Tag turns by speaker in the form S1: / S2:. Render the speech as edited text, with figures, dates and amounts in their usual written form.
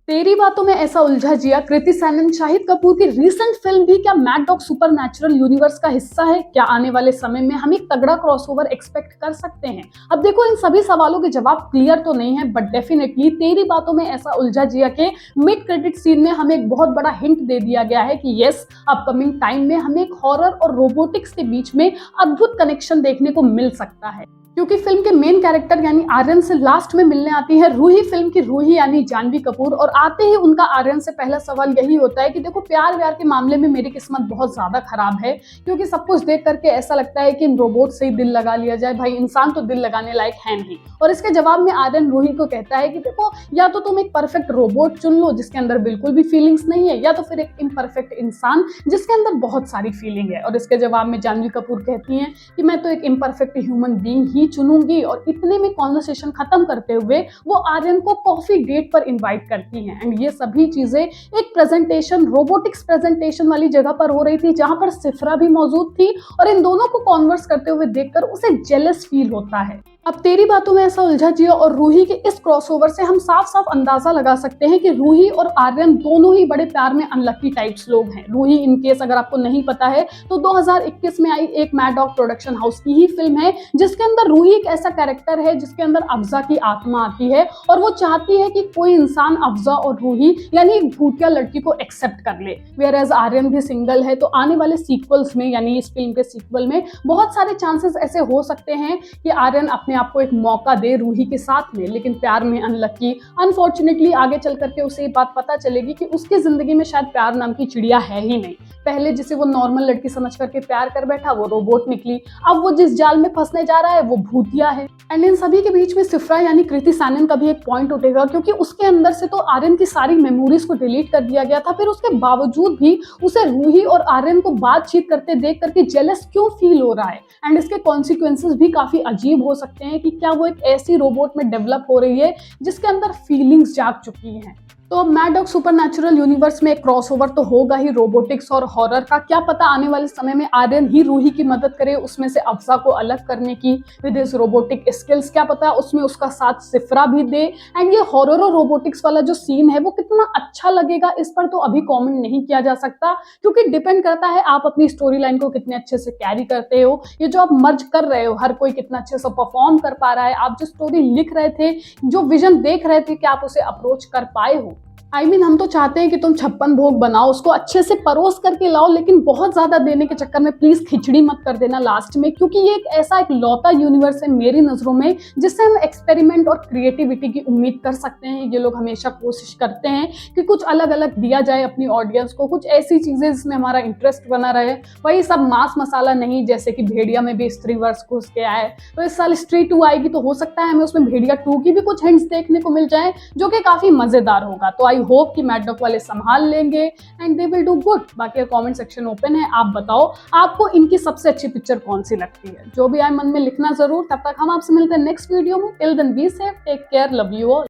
S1: तेरी बातों में ऐसा उलझा जिया कृति सैनन शाहिद कपूर की रीसेंट फिल्म भी क्या मैड डॉग सुपरनैचुरल यूनिवर्स का हिस्सा है? क्या आने वाले समय में हम एक तगड़ा क्रॉसओवर एक्सपेक्ट कर सकते हैं? अब देखो, इन सभी सवालों के जवाब क्लियर तो नहीं है, बट डेफिनेटली तेरी बातों में ऐसा उलझा जिया के मिड क्रेडिट सीन में हमें एक बहुत बड़ा हिंट दे दिया गया है कि यस, अपकमिंग टाइम में हमें एक हॉरर और रोबोटिक्स के बीच में अद्भुत कनेक्शन देखने को मिल सकता है। क्योंकि फिल्म के मेन कैरेक्टर यानी आर्यन से लास्ट में मिलने आती है रूही, फिल्म की रूही यानी जानवी कपूर, और आते ही उनका आर्यन से पहला सवाल यही होता है कि देखो, प्यार व्यार के मामले में मेरी किस्मत बहुत ज्यादा खराब है, क्योंकि सब कुछ देख करके ऐसा लगता है कि इन रोबोट से ही दिल लगा लिया जाए, भाई इंसान तो दिल लगाने लायक है नहीं। और इसके जवाब में आर्यन रूही को कहता है कि देखो, या तो तुम एक परफेक्ट रोबोट चुन लो जिसके अंदर बिल्कुल भी फीलिंग्स नहीं है, या तो फिर एक इम्परफेक्ट इंसान जिसके अंदर बहुत सारी फीलिंग है। और इसके जवाब में जानवी कपूर कहती हैं कि मैं तो एक इम्परफेक्ट ह्यूमन बीइंग ही चुनूंगी। और इतने में कॉन्वर्सेशन खत्म करते हुए वो आर्यन को कॉफी डेट पर इनवाइट करती हैं। एंड ये सभी चीजें एक प्रेजेंटेशन, रोबोटिक्स प्रेजेंटेशन वाली जगह पर हो रही थी, जहां पर सिफ्रा भी मौजूद थी, और इन दोनों को कॉन्वर्स करते हुए देखकर उसे जेलस फील होता है। अब तेरी बातों में ऐसा उलझा जिया और रूही के इस क्रॉसओवर से हम साफ साफ अंदाजा लगा सकते हैं कि रूही और आर्यन दोनों ही बड़े प्यार में अनलकी टाइप्स लोग हैं। रूही, इन केस अगर आपको नहीं पता है, तो 2021 में आई एक मैड डॉग प्रोडक्शन हाउस की ही फिल्म है, जिसके अंदर रूही एक ऐसा कैरेक्टर है जिसके अंदर अफजा की आत्मा आती है, और वो चाहती है कि कोई इंसान अफजा और रूही यानी एक भूतिया लड़की को एक्सेप्ट कर ले। वेयर एज आर्यन भी सिंगल है, तो आने वाले सीक्वल्स में यानी इस फिल्म के सीक्वल में बहुत सारे चांसेस ऐसे हो सकते हैं कि आर्यन अपने आपको एक मौका दे रूही के साथ में, लेकिन प्यार में अनलकी। अनफॉर्चुनेटली आगे चल करके उसे ये बात पता चलेगी कि उसकी जिंदगी में शायद प्यार नाम की चिड़िया है ही नहीं। पहले जिसे वो नॉर्मल लड़की समझ करके प्यार कर बैठा, वो रोबोट निकली। अब वो जिस जाल में फंसने जा रहा है वो भूतिया है। एंड इन सभी के बीच में सिफ्रा यानी कृति सैनन का भी एक पॉइंट उठेगा, क्योंकि उसके अंदर से तो आर्यन की सारी मेमोरीज को डिलीट कर दिया गया था, फिर उसके बावजूद भी उसे रूही और आर्यन को बातचीत करते देख करके जेलस क्यों फील हो रहा है। एंड इसके कॉन्सिक्वेंसेस भी काफी अजीब हो सकते हैं कि क्या वो एक ऐसी रोबोट में डेवलप हो रही है जिसके अंदर फीलिंग्स जाग चुकी हैं। तो मैड डॉग सुपरनैचुरल यूनिवर्स में एक क्रॉसओवर तो होगा ही रोबोटिक्स और हॉरर का। क्या पता आने वाले समय में आर्यन ही रूही की मदद करे उसमें से अफजा को अलग करने की विद हिज रोबोटिक स्किल्स। क्या पता उसमें उसका साथ सिफ्रा भी दे। एंड ये हॉरर और रोबोटिक्स वाला जो सीन है वो कितना अच्छा लगेगा, इस पर तो अभी कमेंट नहीं किया जा सकता, क्योंकि डिपेंड करता है आप अपनी स्टोरी लाइन को कितने अच्छे से कैरी करते हो। ये जो आप मर्ज कर रहे हो, हर कोई कितना अच्छे से परफॉर्म कर पा रहा है, आप जो स्टोरी लिख रहे थे, जो विजन देख रहे थे, कि आप उसे अप्रोच कर पाए हो। हम तो चाहते हैं कि तुम 56 भोग बनाओ, उसको अच्छे से परोस करके लाओ, लेकिन बहुत ज्यादा देने के चक्कर में प्लीज खिचड़ी मत कर देना लास्ट में, क्योंकि ये एक ऐसा एक लौता यूनिवर्स है मेरी नजरों में जिससे हम एक्सपेरिमेंट और क्रिएटिविटी की उम्मीद कर सकते हैं। ये लोग हमेशा कोशिश करते हैं कि कुछ अलग अलग दिया जाए अपनी ऑडियंस को, कुछ ऐसी चीजें जिसमें हमारा इंटरेस्ट बना रहे। वही सब मांस मसाला नहीं, जैसे कि भेड़िया में भी स्त्रीवर्स घुस के आए, तो इस साल स्त्री 2 आएगी, तो हो सकता है हमें उसमें भेड़िया 2 की भी कुछ हिंट्स देखने को मिल जाए, जो कि काफी मजेदार होगा। तो आई होप कि मैड डॉग वाले संभाल लेंगे and they will do good. बाकी कमेंट सेक्शन ओपन है, आप बताओ आपको इनकी सबसे अच्छी पिक्चर कौन सी लगती है। जो भी आए मन में लिखना जरूर। तब तक हम आपसे मिलते हैं नेक्स्ट वीडियो में। Till then be safe, take care, love you all.